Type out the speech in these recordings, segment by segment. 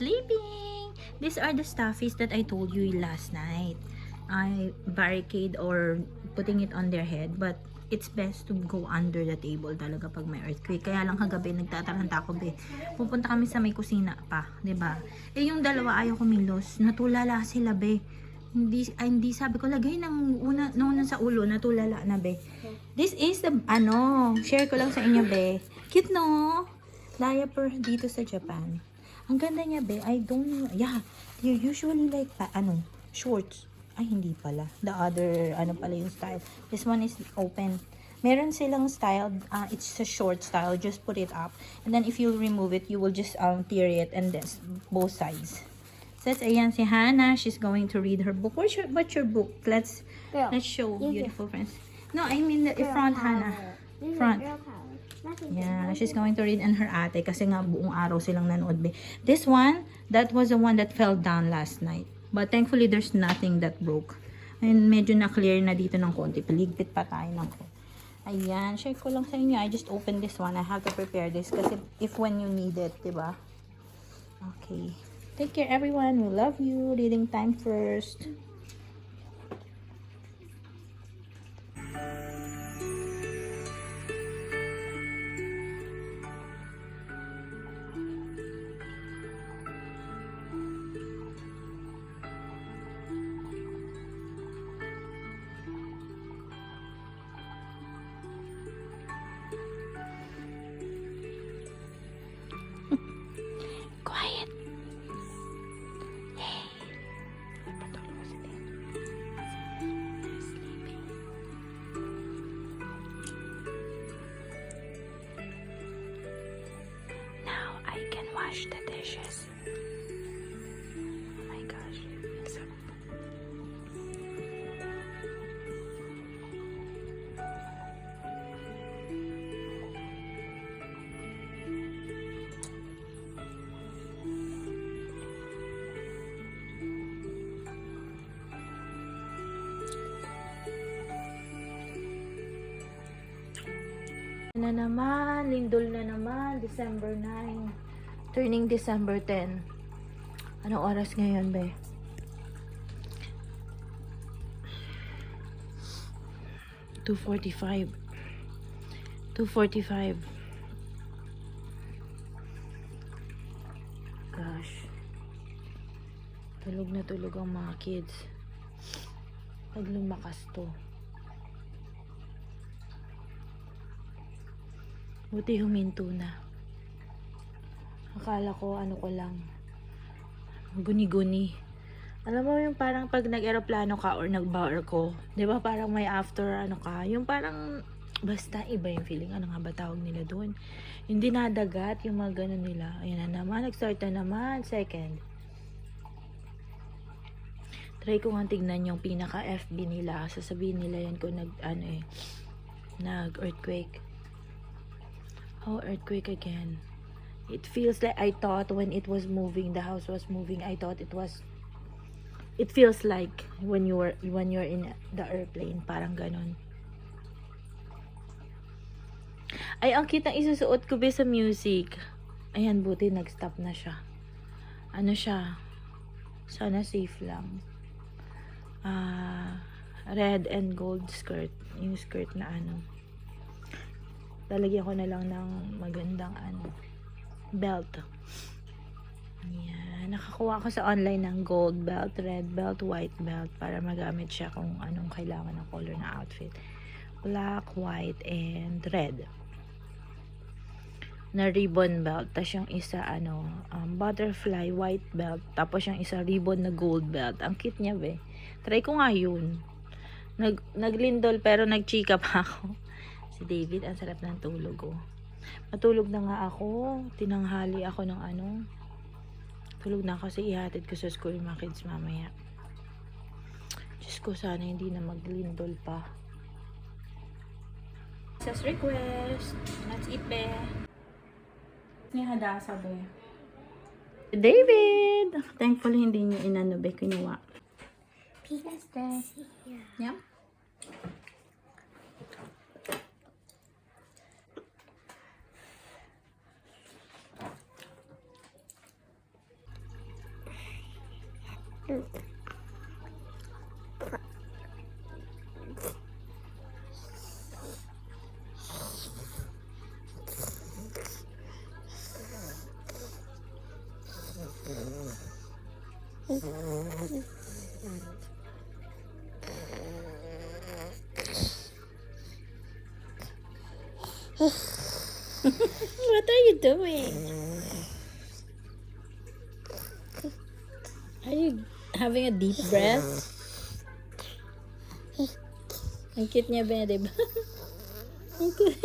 Sleeping! These are the stuffies that I told you last night. I barricade or putting it on their head, but it's best to go under the table talaga pag may earthquake. Kaya lang kagabi nagtataranta ako, be. Pupunta kami sa may kusina pa, 'di ba? Eh yung dalawa ayaw kumilos, natulala sila, be. Hindi sabi ko lagay ng una sa ulo, natulala na, be. This is the share ko lang sa inyo, be. Cute, no? Diaper dito sa Japan. Ang ganda niya, be. I don't know. Yeah, they're usually like shorts. Ay, hindi pala. The other, pala yung style. This one is open. Meron silang style, it's a short style. Just put it up. And then if you remove it, you will just tear it and then both sides. So, ayan si Hannah. She's going to read her book. What's your book? Let's show beautiful friends. No, I mean the front, Hannah. Front. Yeah, she's going to read and her ate kasi nga buong araw silang nanood, be. This one, that was the one that fell down last night. But thankfully, there's nothing that broke. And medyo na-clear na dito ng konti. Paligpit pa tayo ng konti. Ayan, share ko lang sa inyo. I just opened this one. I have to prepare this kasi if when you need it, diba? Okay. Take care, everyone. We love you. Reading time first. Quiet. Hey. Now I can wash the dishes. Oh my gosh. So na naman, lindol na naman, December 9, turning December 10. Anong oras ngayon, be? 2:45. 2:45. Gosh. Tulog na tulog ang mga kids. Pag lumakas to. Buti huminto na. Akala ko ko lang. Guni-guni. Alam mo yung parang pag nag-aeroplano ka or nag-barko, 'di ba parang may after ka, yung parang basta iba yung feeling. Ano nga ba tawag nila doon? Hindi nadagat yung mga ganun nila. Ayan na naman, nag-start na naman, second. Try ko nga tignan yung pinaka FB nila. Sasabihin nila yan kung nag-earthquake. Oh, earthquake again. It feels like I thought when it was moving, the house was moving, I thought it feels like when you're in the airplane, parang ganon. Ay, ang cute ng isusuot ko ba sa music. Ayan, buti nag-stop na siya. Ano siya? Sana safe lang. Red and gold skirt. Yung skirt na lalagyan ko na lang ng magandang belt. Yan. Nakakuha ko sa online ng gold belt, red belt, white belt para magamit siya kung anong kailangan ng color na outfit. Black, white, and red. Na ribbon belt. Tapos yung isa butterfly white belt. Tapos yung isa ribbon na gold belt. Ang cute niya, be. Try ko nga yun. Naglindol pero nagchika pa ako. Si David, ang sarap ng tulog, oh. Matulog na nga ako. Tinanghali ako ng tulog na kasi ihatid ko sa school yung mga kids mamaya. Diyos ko, sana hindi na maglindol pa. Says request. Let's eat, be. Ni hadasa, be. David! Thankfully, hindi niya be, kinuha. Pizza. Yeah. What are you doing? Are you having a deep breath? Ang cute niya ba, diba? Ang cute.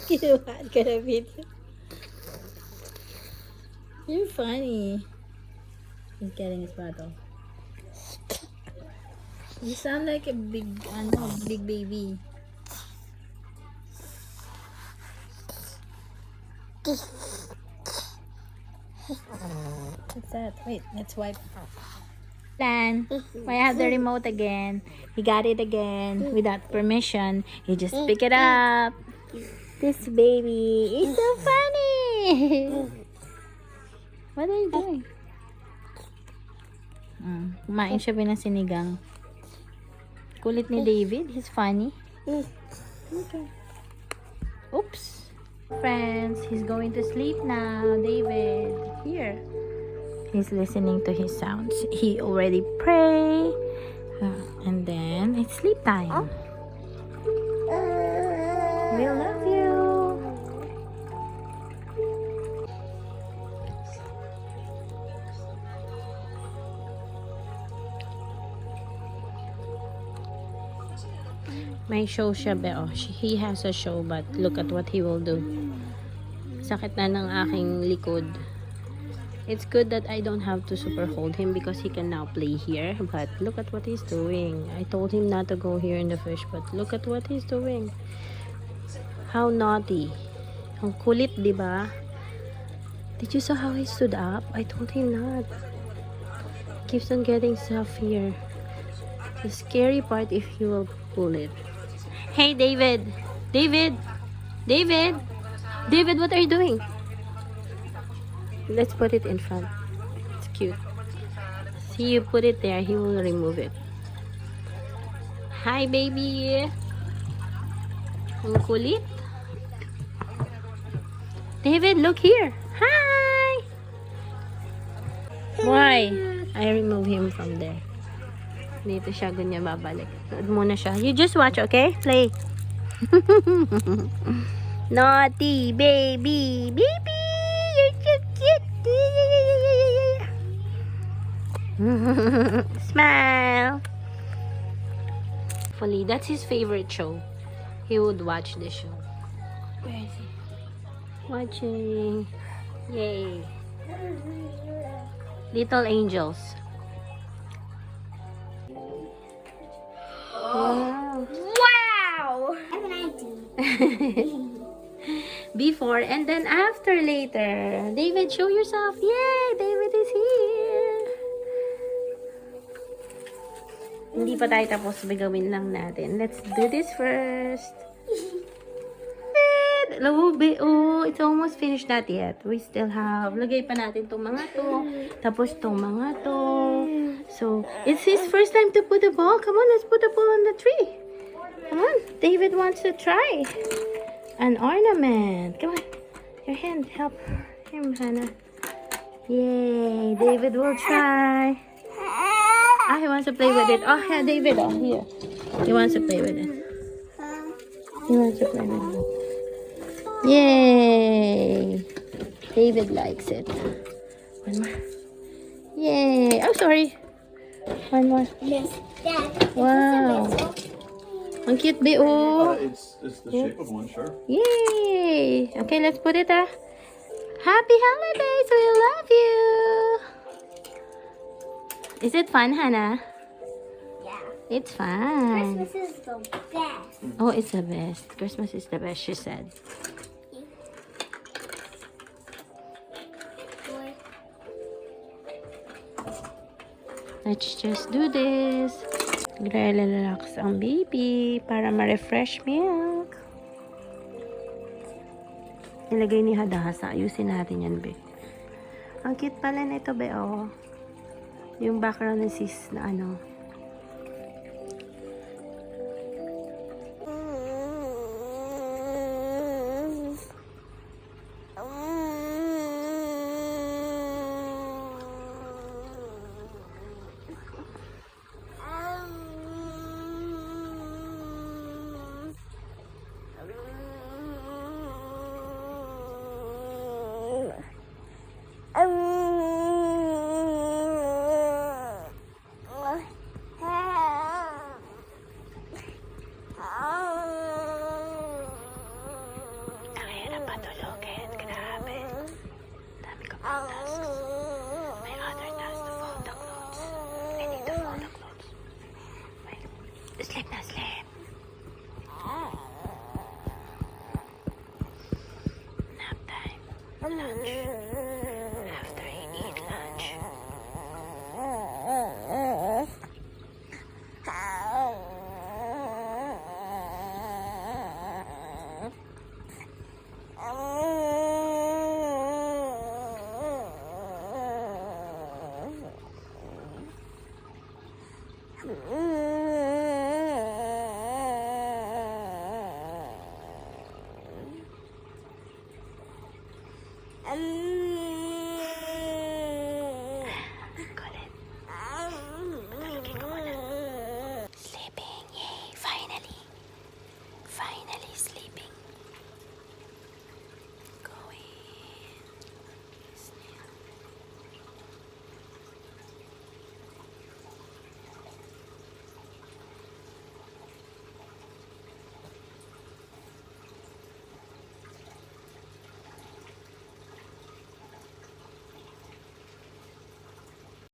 Kinuhaan ka na video. You're funny. He's getting his bottle. You sound like a big baby. What's that? Wait, let's wipe. Plan. I have the remote again. He got it again without permission. He just pick it up. This baby is so funny. What are you doing? Kumain siya ng sinigang. Kulit ni David. He's funny. Okay. Oops. Friends, he's going to sleep now. David, here. He's listening to his sounds. He already pray. And then it's sleep time. We love you. May show siya ba? Oh, he has a show, but look at what he will do. Sakit na ng aking likod. It's good that I don't have to super hold him because he can now play here. But look at what he's doing. I told him not to go here in the fish, but look at what he's doing. How naughty. Ang kulit, di ba? Did you saw how he stood up? I told him not. Keeps on getting stuff here. The scary part if he will pull it. Hey, David! David! David! David, what are you doing? Let's put it in front. It's cute. See, you put it there, he will remove it. Hi, baby! Ang kulit. David, look here! Hi! Why? I remove him from there. Dito siya, ganyan babalik. Nood muna siya. You just watch, okay? Play. Naughty baby. Baby! You're so cute. Smile. Hopefully, that's his favorite show. He would watch this show. Where is he? Watching. Yay. Little Angels. Wow. Wow! I'm an idea. Before and then after later. David, show yourself. Yay! David is here. Hindi pa tayo tapos. Gawin lang natin. Let's do this first. Oh, it's almost finished not yet. We still have, lagay pa natin itong mga to. Tapos itong mga to. So, it's his first time to put the ball. Come on, let's put the ball on the tree. Come on, David wants to try an ornament. Come on, your hand, help him, Hannah. Yay, David will try. Ah, he wants to play with it. Oh, yeah, David, oh, here. He wants to play with it. He wants to play with it. Yay! David likes it. One more. Yay! Oh, sorry. One more. Yes, Dad. Wow. Ang cute, be. Oh. It's the shape of one, sure. Yay! Okay, let's put it. Happy holidays! We love you. Is it fun, Hannah? Yeah. It's fun. Christmas is the best. Oh, it's the best. Christmas is the best, she said. Let's just do this. Relax ang baby para ma-refresh milk. Nilagay ni Hadasa. Ayusin natin yan, be. Ang cute pala nito, be, oh. Yung background ni sis na ano. Ang hirap patulogin. Grabe. Dami ko pang tasks. My other task to fold the clothes. I need to fold the clothes. Wait. Sleep na, sleep. Nap time. Lunch. After you eat lunch.